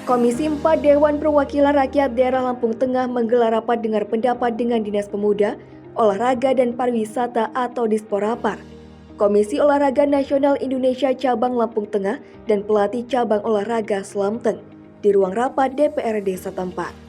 Komisi 4 Dewan Perwakilan Rakyat Daerah Lampung Tengah menggelar rapat dengar pendapat dengan Dinas Pemuda, Olahraga dan Pariwisata atau Disporapar, Komisi Olahraga Nasional Indonesia Cabang Lampung Tengah dan pelatih cabang olahraga Slamteng di ruang rapat DPRD setempat.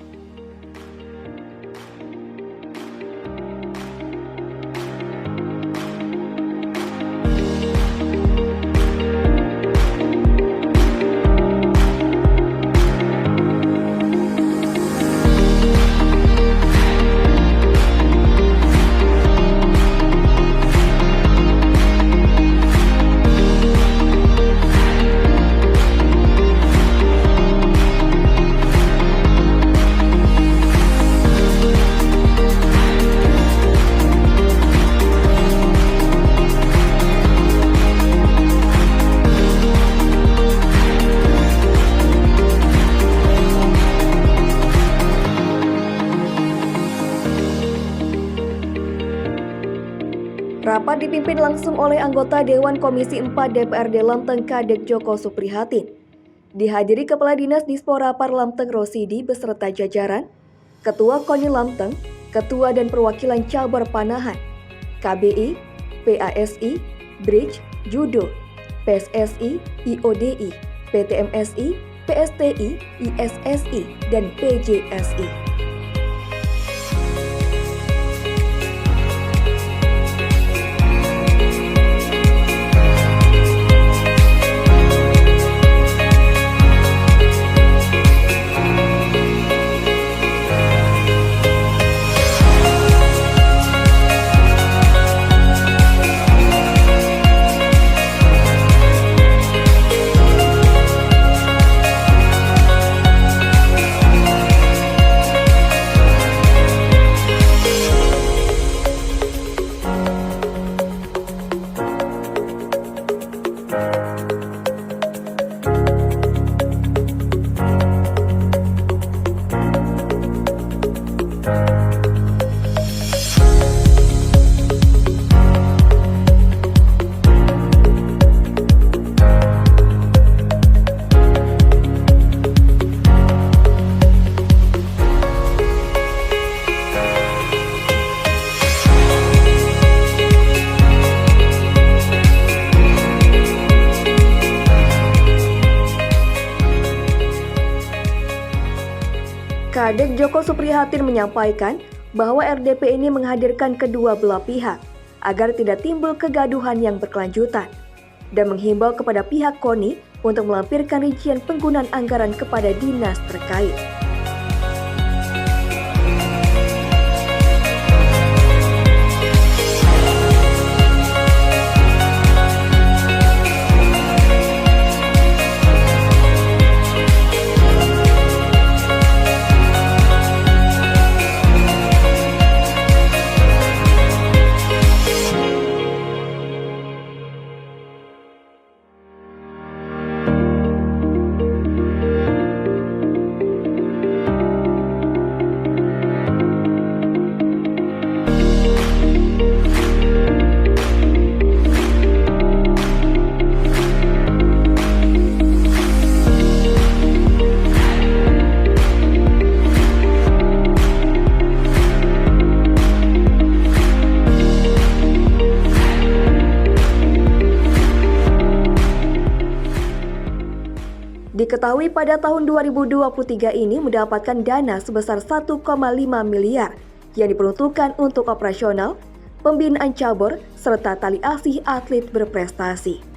Rapat dipimpin langsung oleh anggota Dewan Komisi 4 DPRD Lamteng Kadek Joko Suprihatin. Dihadiri Kepala Dinas Disporapar Lamteng Rosidi beserta jajaran, Ketua KONI Lamteng, Ketua dan Perwakilan Cabur Panahan, KBI, PASI, Bridge, Judo, PSSI, IODI, PTMSI, PSTI, ISSI, dan PJSI. Kadek Joko Suprihatin menyampaikan bahwa RDP ini menghadirkan kedua belah pihak agar tidak timbul kegaduhan yang berkelanjutan dan menghimbau kepada pihak KONI untuk melampirkan rincian penggunaan anggaran kepada dinas terkait. Diketahui pada tahun 2023 ini mendapatkan dana sebesar 1,5 miliar yang diperuntukkan untuk operasional, pembinaan cabur, serta tali asih atlet berprestasi.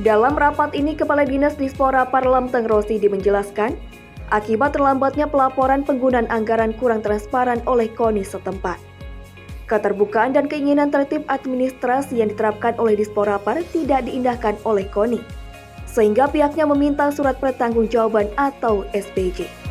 Dalam rapat ini, Kepala Dinas Dispora Parlamteng Rosidi menjelaskan, akibat terlambatnya pelaporan penggunaan anggaran kurang transparan oleh KONI setempat. Keterbukaan dan keinginan tertib administrasi yang diterapkan oleh Disporapar tidak diindahkan oleh KONI, sehingga pihaknya meminta surat pertanggungjawaban atau SPJ.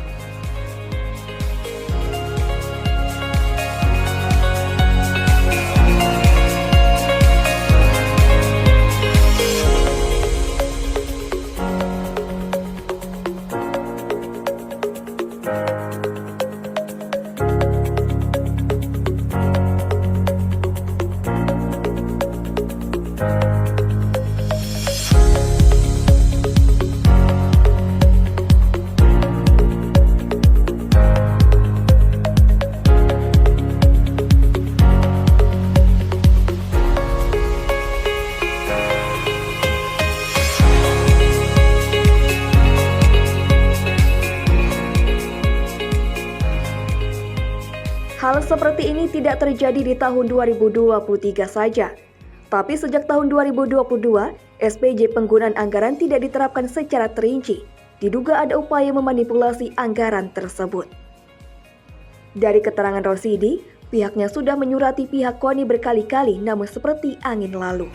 Hal seperti ini tidak terjadi di tahun 2023 saja. Tapi sejak tahun 2022, SPJ penggunaan anggaran tidak diterapkan secara terinci. Diduga ada upaya memanipulasi anggaran tersebut. Dari keterangan Rosidi, pihaknya sudah menyurati pihak KONI berkali-kali namun seperti angin lalu.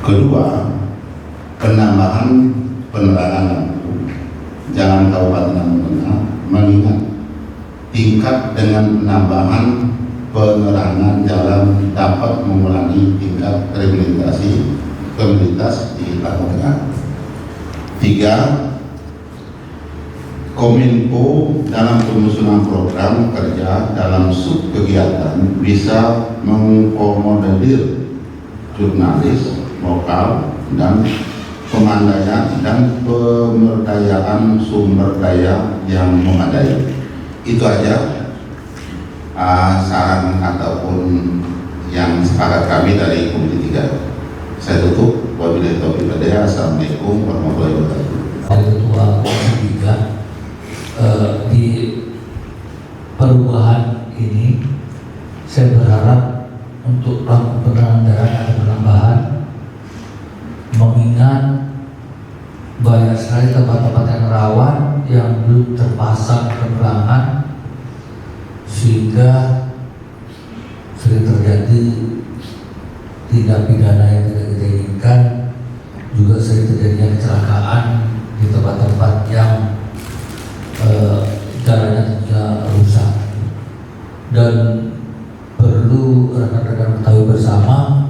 Kedua, penambahan penerangan jalan Kabupaten Lampung Tengah, mengingat tingkat dengan penambahan penerangan jalan dapat mengurangi tingkat kriminalitas di Lampung Tengah. Tiga, Kominfo dalam penyusunan program kerja dalam sub kegiatan bisa mengakomodir jurnalis lokal dan pemandaian dan pemberdayaan sumber daya yang memadai. Itu aja saran ataupun yang sepakat kami dari Komisi 3. Saya tutup. Wabillahi taufiq wal hidayah. Assalamualaikum warahmatullahi wabarakatuh. Ketua Komisi 3 di perubahan ini saya berharap untuk lampu penerangan darat ada penambahan, mengingat banyak sekali tempat-tempat yang rawan yang belum terpasang penerangan sehingga sering terjadi tindak pidana yang tidak kita inginkan, juga sering terjadinya kecelakaan di tempat-tempat yang jalannya tentunya rusak. Dan perlu rekan-rekan ketahui bersama,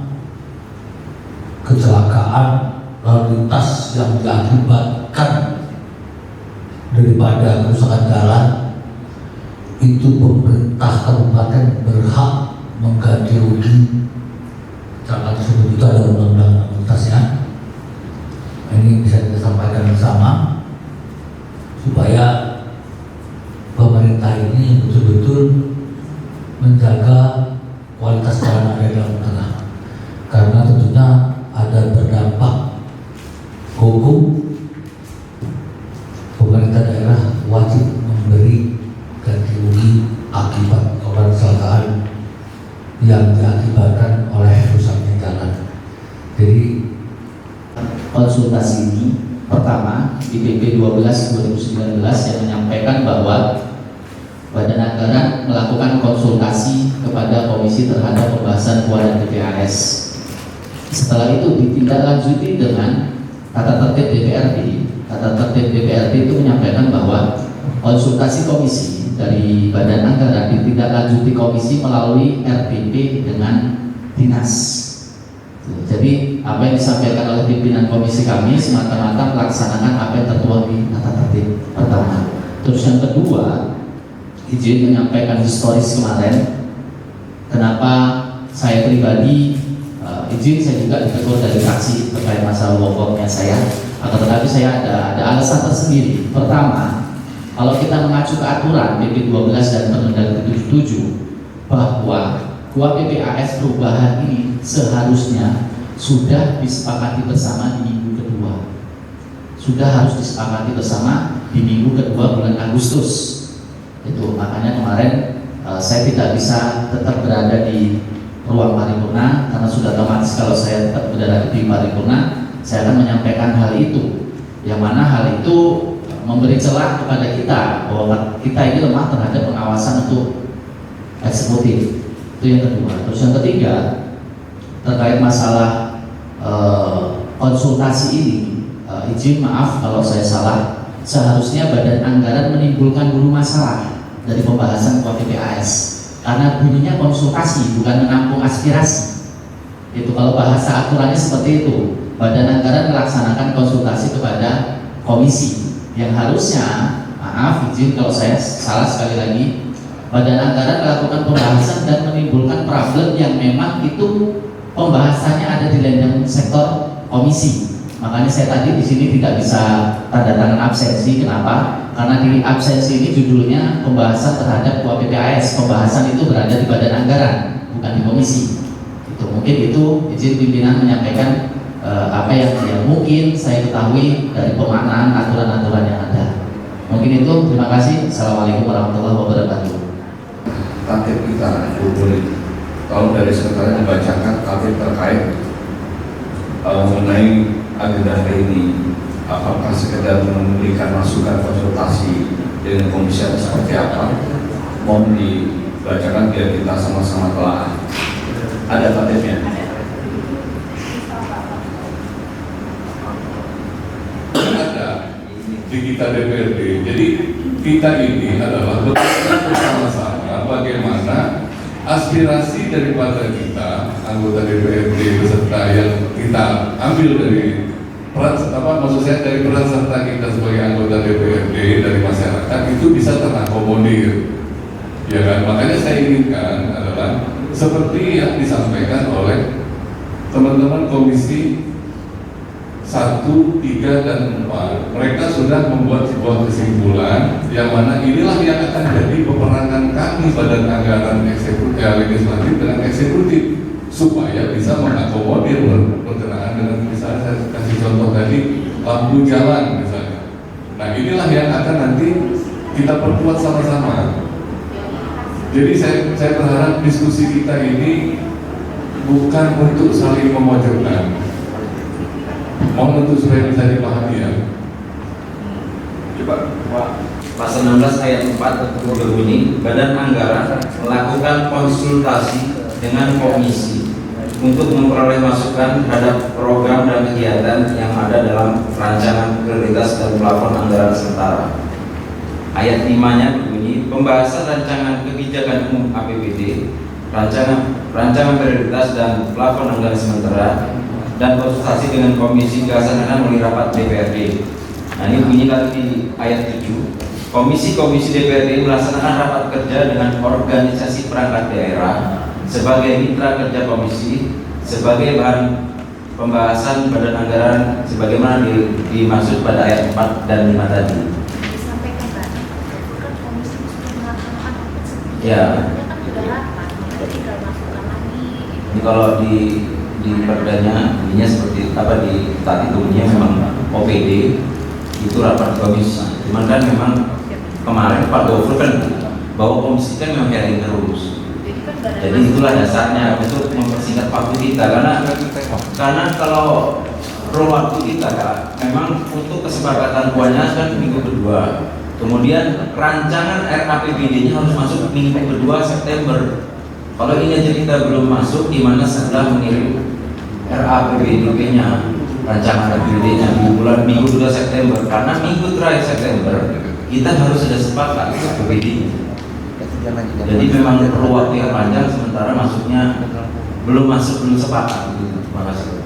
kecelakaan lalu lintas yang diakibatkan daripada kerusakan jalan itu pemerintah kabupaten berhak mengganti rugi kecelakaan tersebut. Itu ada undang-undang lalu lintasnya. Ini bisa kita sampaikan bersama supaya pemerintah ini betul-betul menjaga kualitas jalan ada di Lampung Tengah, karena tentunya ada berdampak hukum. Pemerintah daerah wajib memberi ganti rugi akibat korban kecelakaan yang diakibatkan oleh rusaknya jalan. Jadi konsultasi ini pertama di PP 12/2019 yang menyampaikan bahwa Badan Anggaran melakukan konsultasi kepada Komisi terhadap pembahasan keuangan DPAS. Setelah itu ditindaklanjuti dengan tata tertib DPRD. Tata tertib DPRD itu menyampaikan bahwa konsultasi komisi dari Badan Anggaran ditindaklanjuti komisi melalui RPP dengan dinas. Jadi apa yang disampaikan oleh pimpinan komisi kami semata-mata melaksanakan apa yang tertuang di tata tertib pertama. Terus yang kedua, izin menyampaikan historis kemarin. Kenapa saya pribadi izin saya juga ditegur dari fraksi terkait masalah pokoknya saya. Akan tetapi saya ada alasan tersendiri. Pertama, kalau kita mengacu ke aturan PP 12 dan Permendagri 77 bahwa PPAS perubahan ini seharusnya sudah disepakati bersama di minggu kedua. Sudah harus disepakati bersama di minggu kedua bulan Agustus. Itu makanya kemarin saya tidak bisa tetap berada di ruang paripurna, karena sudah otomatis kalau saya tetap berada di paripurna, saya akan menyampaikan hal itu. Yang mana hal itu memberi celah kepada kita bahwa kita ini lemah terhadap pengawasan untuk eksekutif. Itu yang kedua. Terus yang ketiga, terkait masalah konsultasi ini, izin maaf kalau saya salah. Seharusnya Badan Anggaran menimbulkan dulu masalah dari pembahasan PPAS, karena bunyinya konsultasi bukan menampung aspirasi. Itu kalau bahasa aturannya seperti itu. Badan Anggaran melaksanakan konsultasi kepada komisi, yang harusnya, maaf izin kalau saya salah sekali lagi, Badan Anggaran melakukan pembahasan dan menimbulkan problem yang memang itu pembahasannya ada di landang sektor komisi. Makanya saya tadi di sini tidak bisa tanda tangan absensi. Kenapa? Karena di absensi ini judulnya pembahasan terhadap PPAS. Pembahasan itu berada di Badan Anggaran, bukan di komisi. Itu mungkin itu izin pimpinan menyampaikan apa yang mungkin saya ketahui dari pemaknaan aturan-aturan yang ada. Mungkin itu. Terima kasih. Assalamualaikum warahmatullahi wabarakatuh. Tatip kita boleh kalau dari sekretariat dibacakan tatip terkait mengenai agenda hari ini, apakah sekedar memberikan masukan konsultasi dengan komisi atau seperti apa, mohon dibacakan biar kita sama-sama telah ada tatipnya. di kita DPRD. Jadi kita ini adalah bersama-sama bagaimana aspirasi daripada kita anggota DPRD beserta yang kita ambil dari maksud saya dari peran serta kita sebagai anggota DPRD dari masyarakat itu bisa terakomodir, ya kan? Makanya saya inginkan adalah seperti yang disampaikan oleh teman-teman komisi 1, 3, dan 4. Mereka sudah membuat sebuah kesimpulan yang mana inilah yang akan jadi peperangan kami badan anggaran eksekutif legislatif dengan eksekutif supaya bisa mengakomodir berkenaan dengan, misalnya saya kasih contoh tadi lampu jalan misalnya. Nah inilah yang akan nanti kita perkuat sama-sama. Jadi saya berharap diskusi kita ini bukan untuk saling memojokkan. Mohon untuk supaya bisa dipahami ya. Coba Pak. Pasal 16 ayat 4 berbunyi, Badan Anggaran melakukan konsultasi dengan komisi untuk memperoleh masukan terhadap program dan kegiatan yang ada dalam rancangan prioritas dan plafon anggaran sementara. Ayat 5-nya berbunyi, pembahasan rancangan kebijakan umum APBD, rancangan prioritas dan plafon anggaran sementara, dan konsultasi dengan komisi dilaksanakan melalui rapat DPRD. Nah ini bunyi lagi di ayat 7. Komisi-komisi DPRD melaksanakan rapat kerja dengan organisasi perangkat daerah sebagai mitra kerja komisi sebagai bahan pembahasan badan anggaran sebagaimana dimaksud pada ayat 4 dan 5 tadi. Disampaikan Pak, kan komisi sudah melaksanakan rapat sebelumnya. Ya. Kan sudah rapat, jadi tinggal masukkan lagi. Ini kalau di perdanya bunyinya seperti apa di tadi bunyinya memang OPD itu rapat komisi. Cuman kan memang kemarin Pak Gofur kan bahwa komisi kan memang hearing terus. Jadi itulah dasarnya untuk mempersingkat waktu kita karena kalau rule waktu kita Kak, memang untuk kesepakatan buahnya kan minggu kedua. Kemudian rancangan RAPBD-nya harus masuk minggu kedua September. Kalau ini aja kita belum masuk, di mana setelah mengirim RAPBD-nya, rancangan RAPBD-nya di bulan minggu 2 September, karena minggu terakhir September kita harus sudah sepakat RAPBD. Jadi memang perlu waktu yang panjang, sementara masuknya belum sepakat. Terima kasih.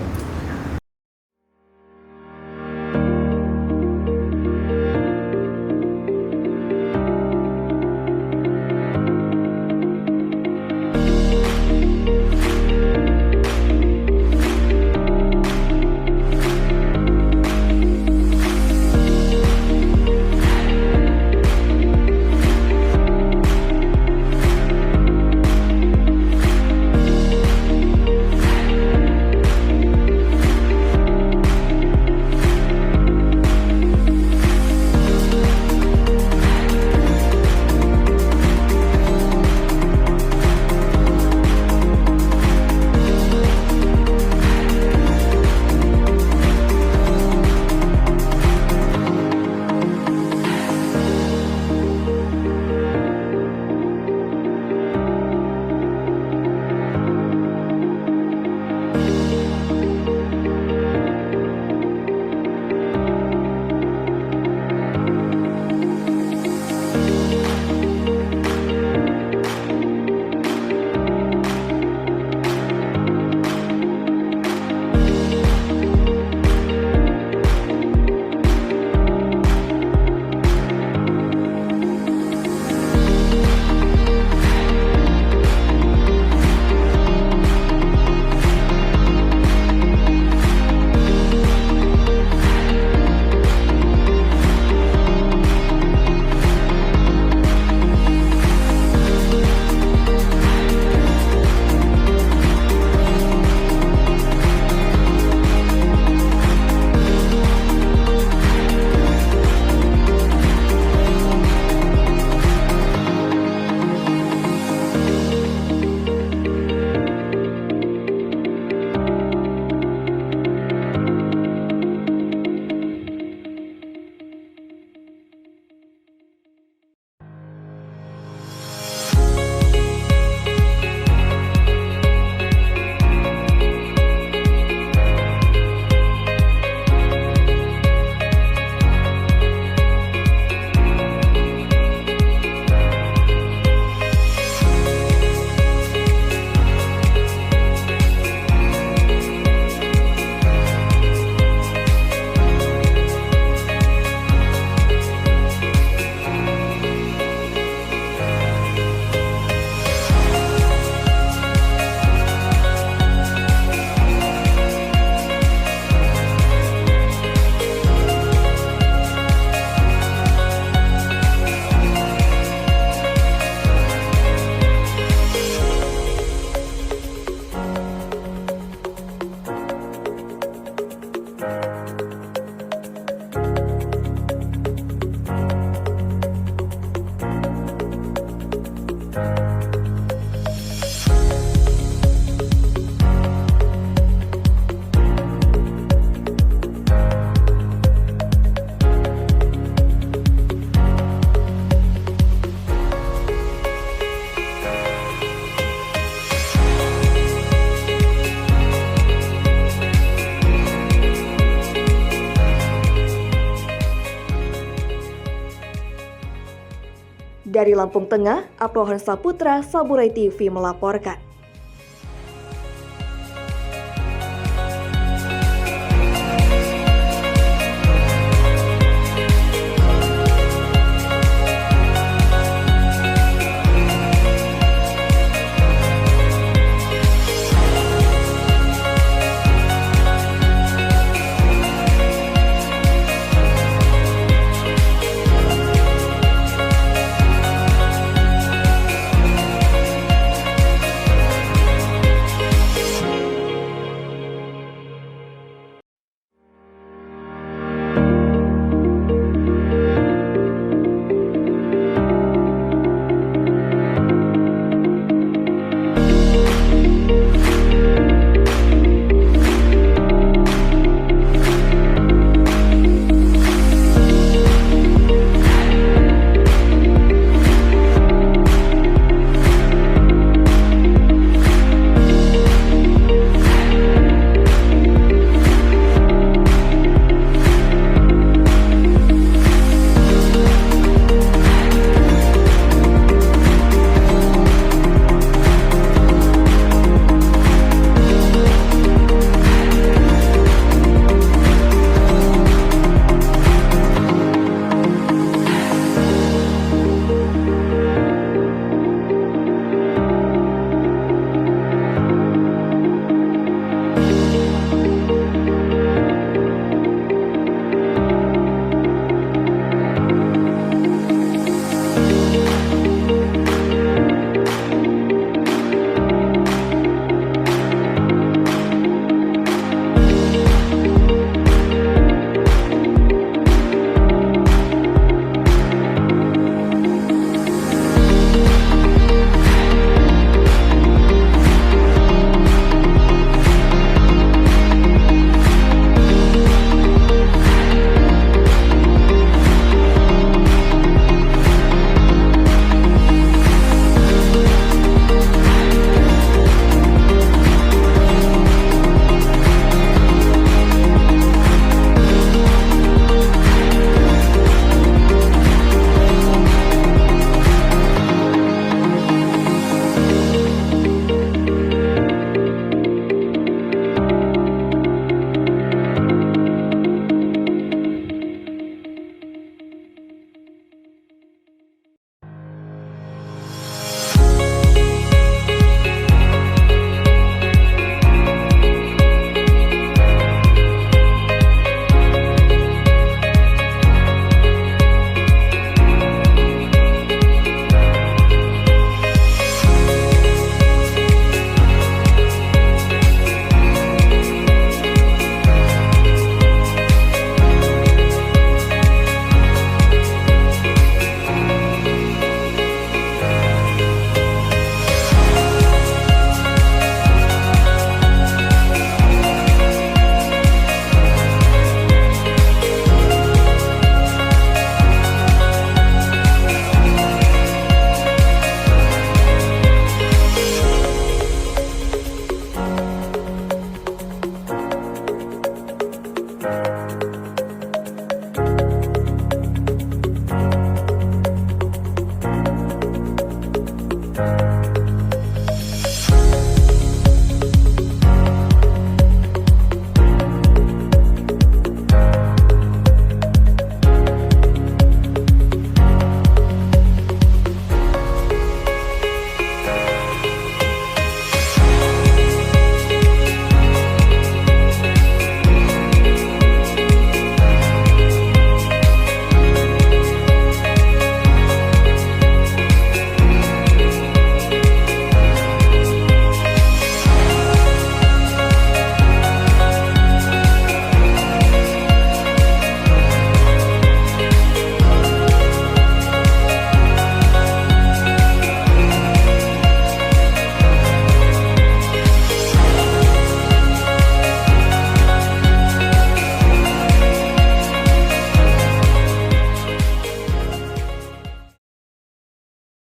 Dari Lampung Tengah, Abrohan Saputra, Saburai TV melaporkan.